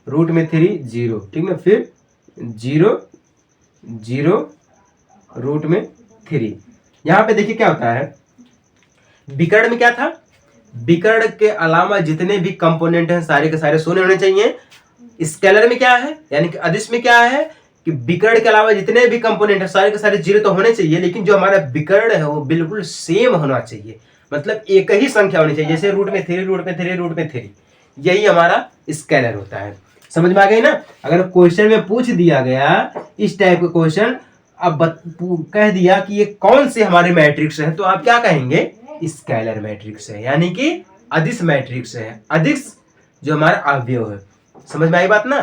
रूट में 3 0, ठीक है, फिर 0 0 रूट में 3। यहाँ पे देखिए क्या होता है, विकर्ण में क्या था, विकर्ण के अलावा जितने भी कंपोनेंट हैं सारे के सारे शून्य होने चाहिए। स्केलर में क्या है, यानी कि अदिश में क्या है कि विकर्ण के अलावा जितने भी कंपोनेंट है सारे के सारे जीरो तो होने चाहिए, लेकिन जो हमारा विकर्ण है वो बिल्कुल सेम होना चाहिए, मतलब एक ही संख्या होनी चाहिए, जैसे रूट में 3 रूट में 3 रूट में 3, यही हमारा स्केलर होता है। समझ में आ गई ना। अगर क्वेश्चन में पूछ दिया गया इस टाइप का क्वेश्चन, अब कह दिया कि ये कौन से हमारे मैट्रिक्स है, तो आप क्या कहेंगे, स्केलर मैट्रिक्स है, यानी कि अदिश मैट्रिक्स है, अदिश जो हमारा अवयव है। समझ में आई बात ना।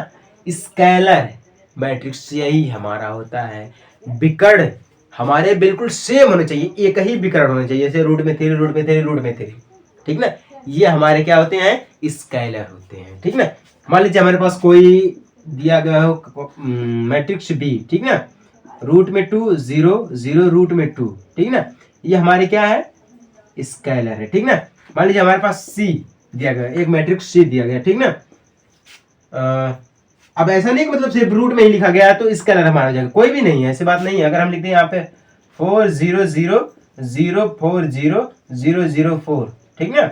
स्केलर मैट्रिक्स यही हमारा होता है। विकर्ण हमारे बिल्कुल सेम होने चाहिए, एक ही विकर्ण होने चाहिए, जैसे रूट में 3 रूट में 3 रूट में 3, ठीक ना, ये हमारे क्या होते हैं, स्केलर होते हैं। ठीक ना। मान लीजिए हमारे पास कोई दिया गया हो मैट्रिक्स बी, ठीक ना, रूट में 2 0 0 रूट में 2, ठीक ना, ये हमारे क्या है, स्केलर है। ठीक ना। मान लीजिए हमारे पास सी दिया गया, एक मैट्रिक्स सी दिया गया, ठीक ना। अब ऐसा नहीं कि मतलब सिर्फ रूट में ही लिखा गया तो स्केलर हमारा जाएगा, कोई भी नहीं है, ऐसी बात नहीं है। अगर हम लिखते हैं यहाँ पे 4 0 0 0 4 0 0 0 4, ठीक ना,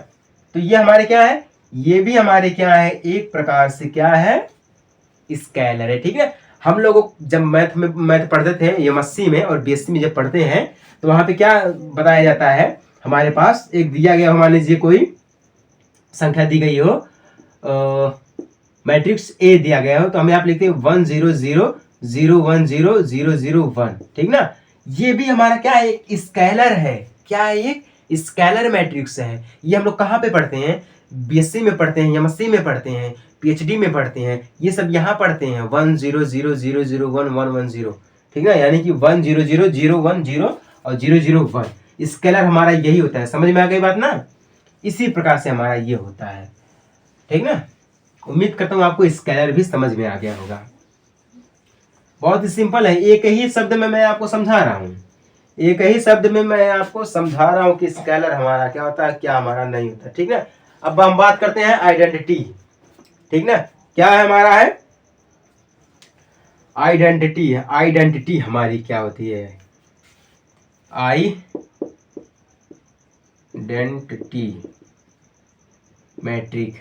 तो ये हमारे क्या है, ये भी हमारे क्या है, एक प्रकार से क्या है, स्केलर है। ठीक है। हम लोग जब मैथ पढ़ते थे एमएससी में और बीएससी में जब पढ़ते हैं तो वहां पे क्या बताया जाता है, हमारे पास एक दिया गया, मान लीजिए कोई संख्या दी गई हो, मैट्रिक्स ए दिया गया हो, तो हम यहाँ लिखते हैं 1 0 0 0 1 0 0 0 1, ठीक ना। ये भी हमारा क्या है, एक स्केलर है। क्या है, एक स्केलर मैट्रिक्स है। ये हम लोग कहाँ पे पढ़ते हैं, बीएससी में पढ़ते हैं, एमएससी में पढ़ते हैं, पीएचडी में पढ़ते हैं, ये सब यहाँ पढ़ते हैं। 1 0 0 0 0 1 1 1 0, ठीक ना, यानी कि 1 0 0 0 1 0 और 0 0 1, स्केलर हमारा यही होता है। समझ में आ गई बात ना। इसी प्रकार से हमारा ये होता है, ठीक ना। उम्मीद करता हूँ आपको स्केलर भी समझ में आ गया होगा। बहुत ही सिंपल है, एक ही शब्द में मैं आपको समझा रहा हूँ, एक ही शब्द में मैं आपको समझा रहा हूँ कि स्केलर हमारा क्या होता है, क्या हमारा नहीं होता। ठीक ना। अब हम बात करते हैं आइडेंटिटी। ठीक ना, क्या है हमारा है, आइडेंटिटी है। आइडेंटिटी हमारी क्या होती है, आइडेंटिटी मैट्रिक,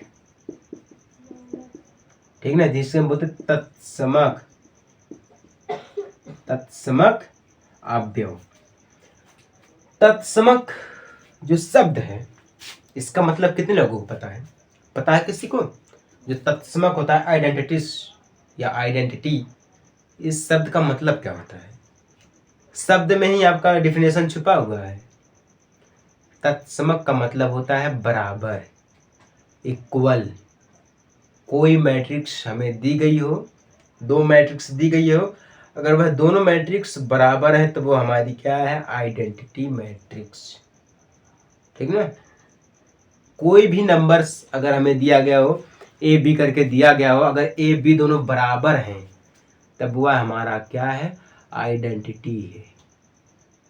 ठीक ना, जिससे हम बोलते तत्समक, तत्समक अवयव। तत्समक जो शब्द है इसका मतलब कितने लोगों को पता है, पता है किसी को। जो तत्समक होता है, आइडेंटिटीज या आइडेंटिटी, इस शब्द का मतलब क्या होता है, शब्द में ही आपका डिफिनेशन छुपा हुआ है। तत्समक का मतलब होता है बराबर, इक्वल। कोई मैट्रिक्स हमें दी गई हो, दो मैट्रिक्स दी गई हो, अगर वह दोनों मैट्रिक्स बराबर है तो वो हमारी क्या है, आइडेंटिटी मैट्रिक्स। ठीक ना। कोई भी नंबर्स अगर हमें दिया गया हो, ए बी करके दिया गया हो, अगर ए बी दोनों बराबर हैं तब वह हमारा क्या है, आइडेंटिटी है।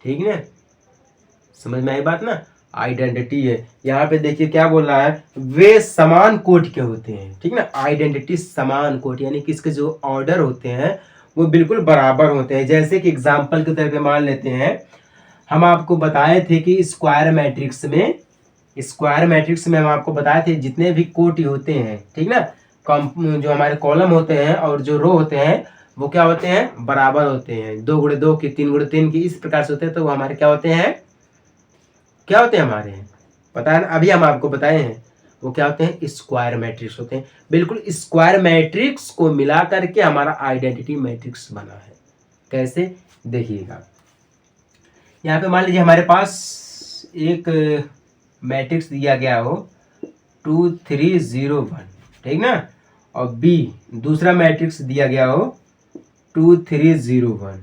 ठीक ना, समझ में आई बात ना। आइडेंटिटी है। यहाँ पे देखिए क्या बोल रहा है, वे समान कोटि के होते हैं। ठीक ना, आइडेंटिटी समान कोटि, यानी कि इसके जो ऑर्डर होते हैं वो बिल्कुल बराबर होते हैं। जैसे कि एग्जाम्पल के तौर पे मान लेते हैं, हम आपको बताए थे कि स्क्वायर मैट्रिक्स में, स्क्वायर मैट्रिक्स में हम आपको बताए थे जितने भी कोटि होते हैं, ठीक ना, जो हमारे कॉलम होते हैं और जो रो होते हैं वो क्या होते हैं, बराबर होते हैं। 2 गुणे 2 की, 3 गुणे 3 की, इस प्रकार से होते हैं। तो वो हमारे क्या होते हैं, क्या होते हैं हमारे, पता है ना, अभी हम आपको बताए हैं वो क्या होते हैं, स्क्वायर मैट्रिक्स होते हैं। बिल्कुल स्क्वायर मैट्रिक्स को मिला करके हमारा आइडेंटिटी मैट्रिक्स बना है। कैसे, देखिएगा, यहाँ पे मान लीजिए हमारे पास एक मैट्रिक्स दिया गया हो 2 3 0 1, ठीक ना, और बी दूसरा मैट्रिक्स दिया गया हो 2 3 0 1,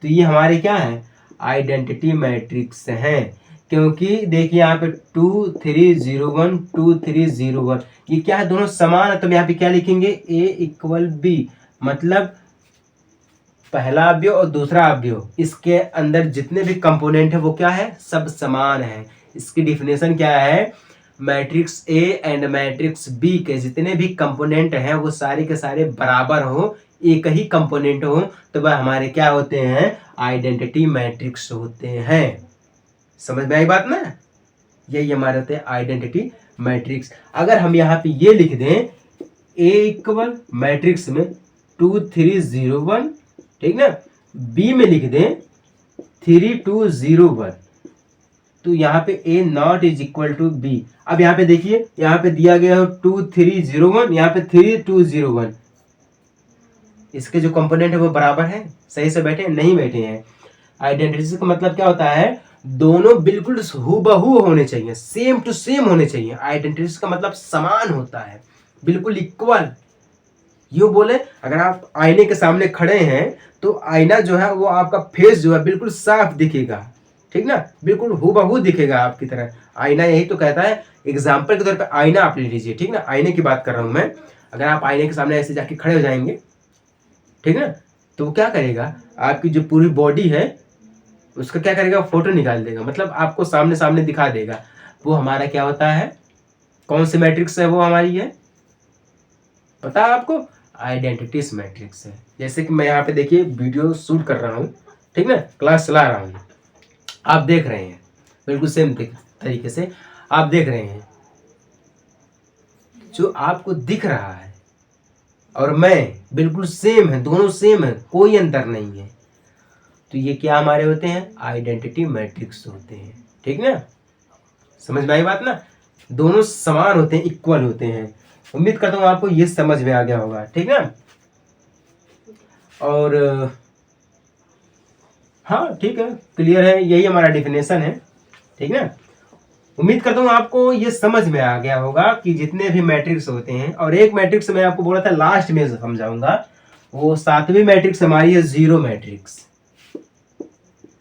तो ये हमारे क्या है, आइडेंटिटी मैट्रिक्स हैं। क्योंकि देखिए यहाँ पे 2 3 0 1 2 3 0 1, ये क्या है, दोनों समान है। तो यहाँ पे क्या लिखेंगे, ए इक्वल बी, मतलब पहला अवयव और दूसरा अवयव, इसके अंदर जितने भी कंपोनेंट है वो क्या है, सब समान है। इसकी डिफिनेशन क्या है, matrix A and matrix B के जितने भी कंपोनेंट हैं वो सारे के सारे बराबर हो, एक ही कंपोनेंट हो, तो वह हमारे क्या होते हैं, आइडेंटिटी मैट्रिक्स होते हैं। समझ में आई बात ना। यही हमारे होते हैं आइडेंटिटी मैट्रिक्स। अगर हम यहाँ पे ये लिख दें A इक्वल मैट्रिक्स में 2 3 0 1, ठीक ना, B में लिख दें 3 2 0 1, तो यहाँ पे A not is equal to B। अब यहाँ पे देखिए, यहाँ पे दिया गया है 2 3 0 1, यहाँ पे 3 2 0 1, इसके जो कंपोनेंट है वो बराबर है, सही से बैठे नहीं बैठे हैं। आइडेंटिटी का मतलब क्या होता है, दोनों बिल्कुल हूबहू होने चाहिए, सेम टू सेम होने चाहिए। आइडेंटिटी का मतलब समान होता है, बिल्कुल इक्वल। यूं बोले, अगर आप आईने के सामने खड़े हैं तो आईना जो है वो आपका फेस जो है बिल्कुल साफ दिखेगा, ठीक ना, बिल्कुल हूबहू दिखेगा आपकी तरह। आईना यही तो कहता है। एग्जाम्पल के तौर पे आईना आप ले लीजिए, ठीक ना, आईने की बात कर रहा हूं मैं। अगर आप आईने के सामने ऐसे जाके खड़े हो जाएंगे, ठीक ना, तो वो क्या करेगा, आपकी जो पूरी बॉडी है उसका क्या करेगा, फोटो निकाल देगा, मतलब आपको सामने सामने दिखा देगा। वो हमारा क्या होता है, कौन सी मैट्रिक्स है वो हमारी है, पता है आपको, आइडेंटिटीज मैट्रिक्स है। जैसे कि मैं यहाँ पे देखिए वीडियो शूट कर रहा हूँ, ठीक ना, क्लास चला रहा हूँ, आप देख रहे हैं बिल्कुल सेम तरीके से आप देख रहे हैं। जो आपको दिख रहा है और मैं बिल्कुल सेम है, दोनों सेम है, कोई अंतर नहीं है, तो ये क्या हमारे होते हैं, आइडेंटिटी मैट्रिक्स होते हैं, ठीक ना। समझ में आई बात ना, दोनों समान होते हैं, इक्वल होते हैं। उम्मीद करता हूँ आपको ये समझ में आ गया होगा, ठीक ना। और हाँ ठीक है, क्लियर है, यही हमारा डेफिनेशन है, ठीक ना। उम्मीद करता हूँ आपको ये समझ में आ गया होगा कि जितने भी मैट्रिक्स होते हैं, और एक मैट्रिक्स मैं आपको बोला था लास्ट में समझाऊंगा, वो 7वीं मैट्रिक्स हमारी है zero matrix.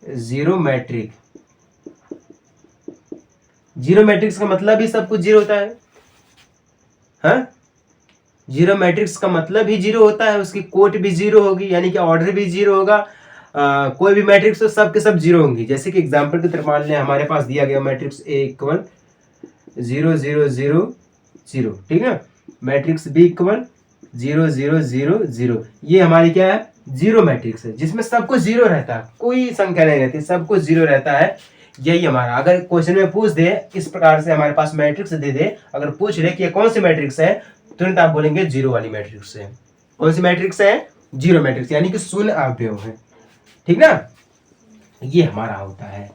Zero matrix, zero matrix का मतलब ही सब कुछ जीरो होता है, हाँ, जीरो मैट्रिक्स का मतलब ही जीरो होता है, उसकी कोट भी जीरो होगी, यानी कि ऑर्डर भी जीरो होगा। कोई भी मैट्रिक्स तो सब के सब जीरो होंगी। जैसे कि एग्जांपल की तरफ मान लें, हमारे पास दिया गया मैट्रिक्स ए इक्वल 0 0 0 0, ठीक है, मैट्रिक्स बी इक्वल 0 0 0 0, ये हमारी क्या है, जीरो मैट्रिक्स है, जिसमें सब कुछ जीरो रहता है, कोई संख्या नहीं रहती, सब कुछ जीरो रहता है। यही हमारा, अगर क्वेश्चन में पूछ दे इस प्रकार से, हमारे पास मैट्रिक्स दे दे, अगर पूछ रहे कि ये कौन सी मैट्रिक्स है, तुरंत आप बोलेंगे जीरो वाली मैट्रिक्स है। कौन सी मैट्रिक्स है, जीरो मैट्रिक्स, यानी कि शून्य अवयव है, ठीक ना। ये हमारा होता है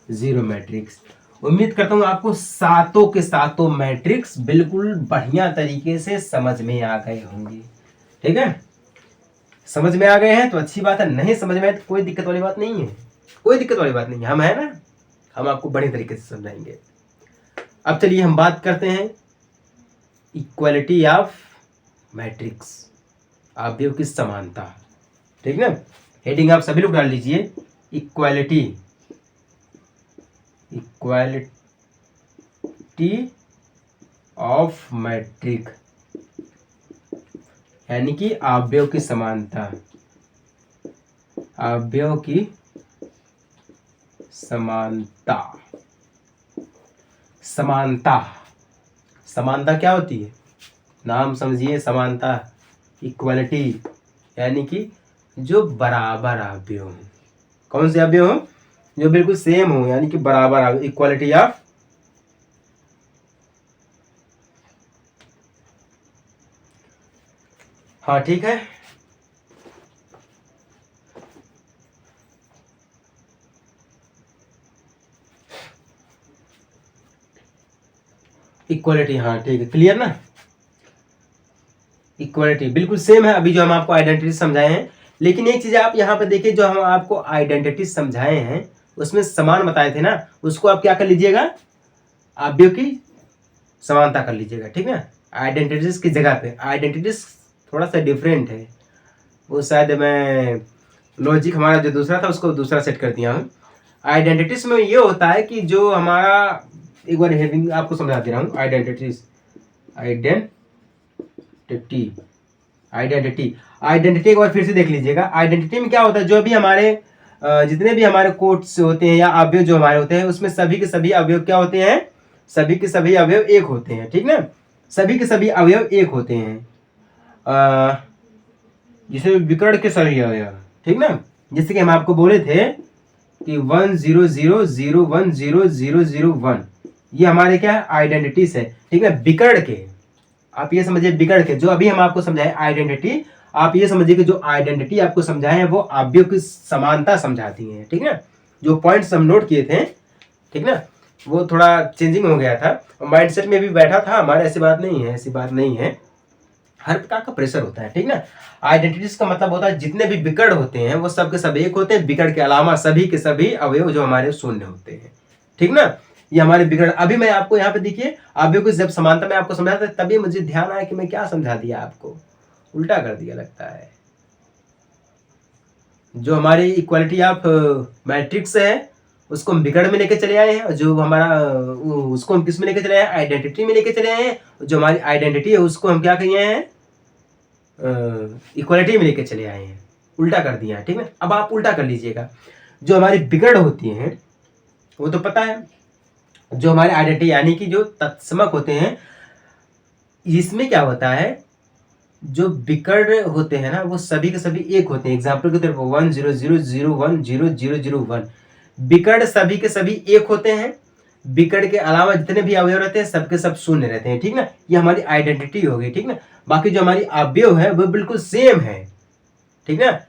जीरो मैट्रिक्स। उम्मीद करता हूं आपको सातों के सातों मैट्रिक्स बिल्कुल बढ़िया तरीके से समझ में आ गए होंगे, ठीक है। समझ में आ गए हैं तो अच्छी बात है, नहीं समझ में आए तो कोई दिक्कत वाली बात नहीं है, कोई दिक्कत वाली बात नहीं है, हम है ना, हम आपको बढ़िया तरीके से समझाएंगे। अब चलिए हम बात करते हैं इक्वालिटी ऑफ मैट्रिक्स, अवयव की समानता, ठीक ना। हेडिंग आप सभी लोग डाल लीजिए, इक्वालिटी, इक्वालिटी ऑफ मैट्रिक, यानी कि अवयव की समानता, अवयव की समानता। समानता, समानता क्या होती है, नाम समझिए, समानता, इक्वालिटी, यानी कि जो बराबर अवयव हो। कौन से अवयव हो, जो बिल्कुल सेम हो, यानी कि बराबर अवयव, इक्वालिटी ऑफ हाँ ठीक है। इक्वालिटी, हाँ ठीक है, क्लियर ना। इक्वालिटी बिल्कुल सेम है, अभी जो हम आपको आइडेंटिटी समझाए हैं, लेकिन एक चीज आप यहाँ पे देखिए, जो हम आपको आइडेंटिटी समझाए हैं उसमें समान बताए थे ना, उसको आप क्या कर लीजिएगा, अवयव की समानता कर लीजिएगा, ठीक है। आइडेंटिटीज की जगह पे, आइडेंटिटीज थोड़ा सा डिफरेंट है, वो शायद मैं लॉजिक हमारा जो दूसरा था उसको दूसरा सेट कर दिया हूँ। आइडेंटिटीज में ये होता है कि जो हमारा, एक बार हेडिंग आपको समझा दे रहा हूँ, आइडेंटिटीज, आइडेंटिटी, आइडेंटिटी, आइडेंटिटी एक बार फिर से देख लीजिएगा। आइडेंटिटी में क्या होता है, जो भी हमारे जितने भी हमारे कोड्स होते हैं या अवयव जो हमारे होते हैं, उसमें सभी के सभी अवयव क्या होते हैं, सभी के सभी अवयव एक होते हैं, ठीक ना, सभी के सभी अवयव एक होते हैं, जिसे विकर्ण के सभी अवयव, ठीक ना। जैसे कि हम आपको बोले थे कि 1 0 0 0 1 0 0 0 1, ये हमारे क्या है, आइडेंटिटीज है, ठीक है। बिगड़ के, आप ये समझिए, बिगड़ के जो अभी हम आपको समझाए आइडेंटिटी, आप ये समझिए कि जो आइडेंटिटी आपको समझाए हैं वो अवयव की समानता समझाती है, ठीक है। जो पॉइंट्स हम नोट किए थे, ठीक ना, वो थोड़ा चेंजिंग हो गया था, माइंडसेट में भी बैठा था हमारे, ऐसी बात नहीं है, ऐसी बात नहीं है, हर प्रकार का प्रेशर होता है, ठीक ना। आइडेंटिटीज का मतलब होता है जितने भी बिगड़ होते हैं वो सब के सब एक होते हैं, बिगड़ के अलावा सभी के सभी अवयव जो हमारे शून्य होते हैं, ठीक ना। ये हमारे बिगड़, अभी मैं आपको यहाँ पे देखिए अवयव की जब समानता में आपको समझाया था तभी मुझे ध्यान आया कि मैं क्या समझा दिया आपको, उल्टा कर दिया लगता है। जो हमारी इक्वालिटी ऑफ मैट्रिक्स है उसको हम बिगड़ में लेके चले आए हैं, और जो हमारा उसको हम किस में लेके चले आए हैं, आइडेंटिटी में लेके चले आए हैं। जो हमारी आइडेंटिटी है उसको हम क्या किए हैं, इक्वालिटी में लेके चले आए हैं, उल्टा कर दिया है, ठीक है। अब आप उल्टा कर लीजिएगा, जो हमारी बिगड़ होती हैं वो तो पता है, जो हमारे आइडेंटिटी यानी कि जो तत्समक होते हैं, इसमें क्या होता है, जो बिगड़ होते हैं ना वो सभी के सभी एक होते हैं। एग्जाम्पल के तौर पर 1 0 0 0 1 0 0 0 1, बिगड़ सभी के सभी एक होते हैं, बिगड़ के अलावा जितने भी अवयव रहते हैं सबके सब शून्य रहते हैं, ठीक ना। ये हमारी आइडेंटिटी हो गई, ठीक ना। बाकी जो हमारी अवयव है वो बिल्कुल सेम है, ठीक ना,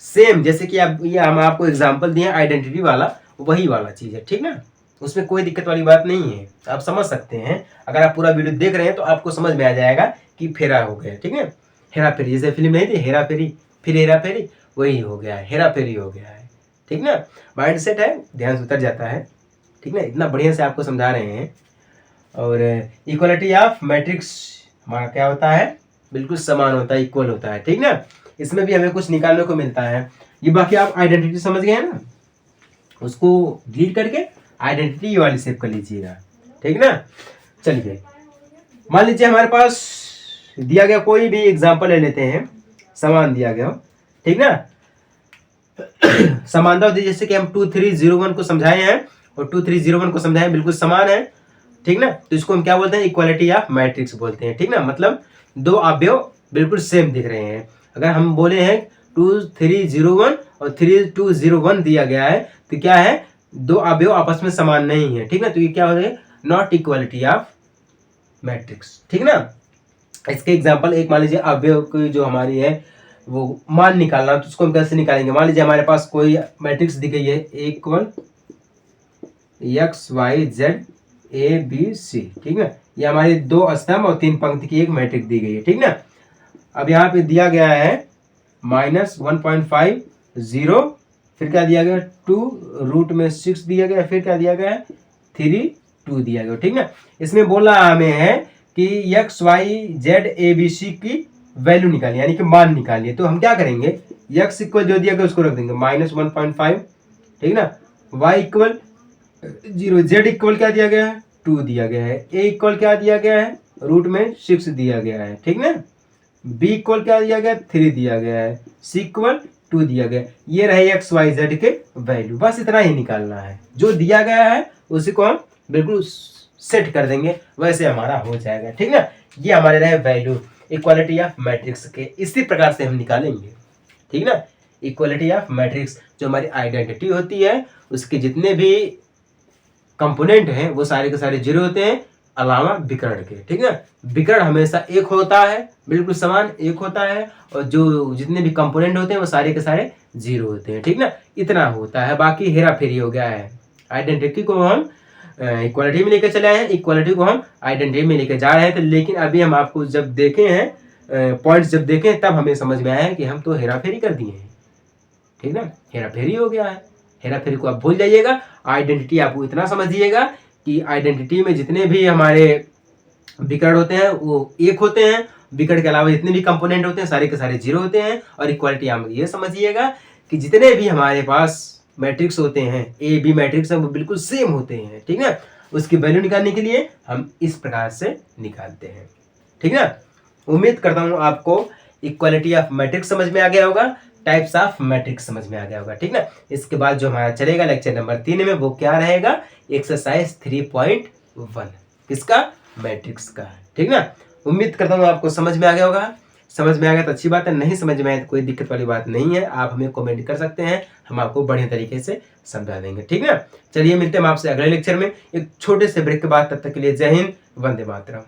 सेम, जैसे कि आप, ये हम आपको एग्जाम्पल दिए आइडेंटिटी वाला, वही वाला चीज है, ठीक ना। उसमें कोई दिक्कत वाली बात नहीं है, आप समझ सकते हैं। अगर आप पूरा वीडियो देख रहे हैं तो आपको समझ में आ जाएगा कि फेरा हो गया, ठीक है। हेरा फेरी, जैसे फिल्म नहीं थी हेरा फेरी, फिर हेरा फेरी, वही हो गया है, हेरा फेरी हो गया है, ठीक ना। माइंड सेट है, ध्यान से उतर जाता है, ठीक ना। इतना बढ़िया से आपको समझा रहे हैं। और इक्वलिटी ऑफ मैट्रिक्स हमारा क्या होता है, बिल्कुल समान होता है, इक्वल होता है, ठीक ना। इसमें भी हमें कुछ निकालने को मिलता है। ये बाकी आप आइडेंटिटी समझ गए ना, उसको डिलीट करके आइडेंटिटी वाली सेव कर लीजिएगा, ठीक ना। चलिए, मान लीजिए हमारे पास दिया गया कोई भी एग्जाम्पल ले लेते हैं, समान दिया गया हो, ठीक ना। समानता होती है, जैसे कि हम 2301 को समझाए हैं और 2301 को समझाए, बिल्कुल समान है, ठीक ना। तो इसको हम क्या बोलते हैं, इक्वालिटी ऑफ मैट्रिक्स बोलते हैं, ठीक ना। मतलब दो अवयव बिल्कुल सेम दिख रहे हैं। अगर हम बोले हैं 2301 और 3201 दिया गया है तो क्या है, दो अवयव आपस में समान नहीं है, ठीक ना। तो ये क्या हो गया, नॉट इक्वालिटी ऑफ मैट्रिक्स, ठीक ना। इसके एग्जांपल एक मान लीजिए अवयव की जो हमारी है वो मान निकालना, तो उसको हम कैसे निकालेंगे। मान लीजिए हमारे पास कोई मैट्रिक्स दी गई है, इक्वल XYZ ABC, ठीक है। ये हमारी 2 स्तंभ और 3 पंक्ति की एक मैट्रिक्स दी गई है, ठीक ना। अब यहाँ पे दिया गया है -1.50, फिर क्या दिया गया 2√6 दिया गया, फिर क्या दिया गया है 3 2 दिया गया, ठीक ना। इसमें बोला हमें है कि XYZ ABC की वैल्यू निकालिए, यानी कि मान निकालिए। तो हम क्या करेंगे, x इक्वल जो दिया गया उसको रख देंगे -1.5, ठीक ना। y इक्वल 0, z इक्वल क्या दिया गया है 2 दिया गया है, a इक्वल क्या दिया गया है √6 दिया गया है, ठीक ना। b इक्वल क्या दिया गया 3 दिया गया है, c इक्वल 2 दिया गया। ये रहे XYZ के वैल्यू, बस इतना ही निकालना है। जो दिया गया है उसी को हम बिल्कुल सेट कर देंगे, वैसे हमारा हो जाएगा, ठीक ना। ये हमारे रहे वैल्यू इक्वालिटी ऑफ मैट्रिक्स के, इसी प्रकार से हम निकालेंगे, ठीक ना। इक्वालिटी ऑफ मैट्रिक्स जो हमारी आइडेंटिटी होती है उसके जितने भी कंपोनेंट हैं वो सारे के सारे जीरो होते हैं, अलावा बिकर्ण के, ठीक है। बिकर्ण हमेशा एक होता है, बिल्कुल समान एक होता है, और जो जितने भी कंपोनेंट होते हैं वो सारे के सारे जीरो होते हैं, ठीक ना। इतना होता है, बाकी हेरा फेरी हो गया है। आइडेंटिटी को हम इक्वालिटी में लेकर चले आए हैं, इक्वालिटी को हम आइडेंटिटी में लेकर जा रहे थे, लेकिन अभी हम आपको जब देखे हैं पॉइंट्स जब देखे तब हमें समझ में आया है कि हम तो हेरा फेरी कर दिए हैं, ठीक ना। हेरा फेरी हो गया है, हेरा फेरी को आप भूल जाइएगा। आइडेंटिटी आप इतना समझिएगा कि आइडेंटिटी में जितने भी हमारे बिकर्ण होते हैं वो एक होते हैं, बिकर्ण के अलावा जितने भी कंपोनेंट होते हैं सारे के सारे जीरो होते हैं। और इक्वालिटी आप ये समझिएगा कि जितने भी हमारे पास मैट्रिक्स होते हैं, ए बी मैट्रिक्स है, वो बिल्कुल सेम होते हैं, ठीक है। उसकी वैल्यू निकालने के लिए हम इस प्रकार से निकालते हैं, ठीक है। उम्मीद करता हूँ आपको इक्वालिटी ऑफ मैट्रिक्स समझ में आ गया होगा, टाइप्स ऑफ मैट्रिक्स समझ में आ गया होगा, ठीक ना। इसके बाद जो हमारा चलेगा लेक्चर नंबर 3 में वो क्या रहेगा, एक्सरसाइज 3.1 किसका, मैट्रिक्स का, ठीक ना। उम्मीद करता हूँ आपको समझ में आ गया होगा। समझ में आ गया तो अच्छी बात है, नहीं समझ में आया तो कोई दिक्कत वाली बात नहीं है, आप हमें कमेंट कर सकते हैं, हम आपको बढ़िया तरीके से समझा देंगे। ठीक है, चलिए मिलते हैं हम आपसे अगले लेक्चर में एक छोटे से ब्रेक के बाद। तब तक के लिए जय हिंद, वंदे मातरम।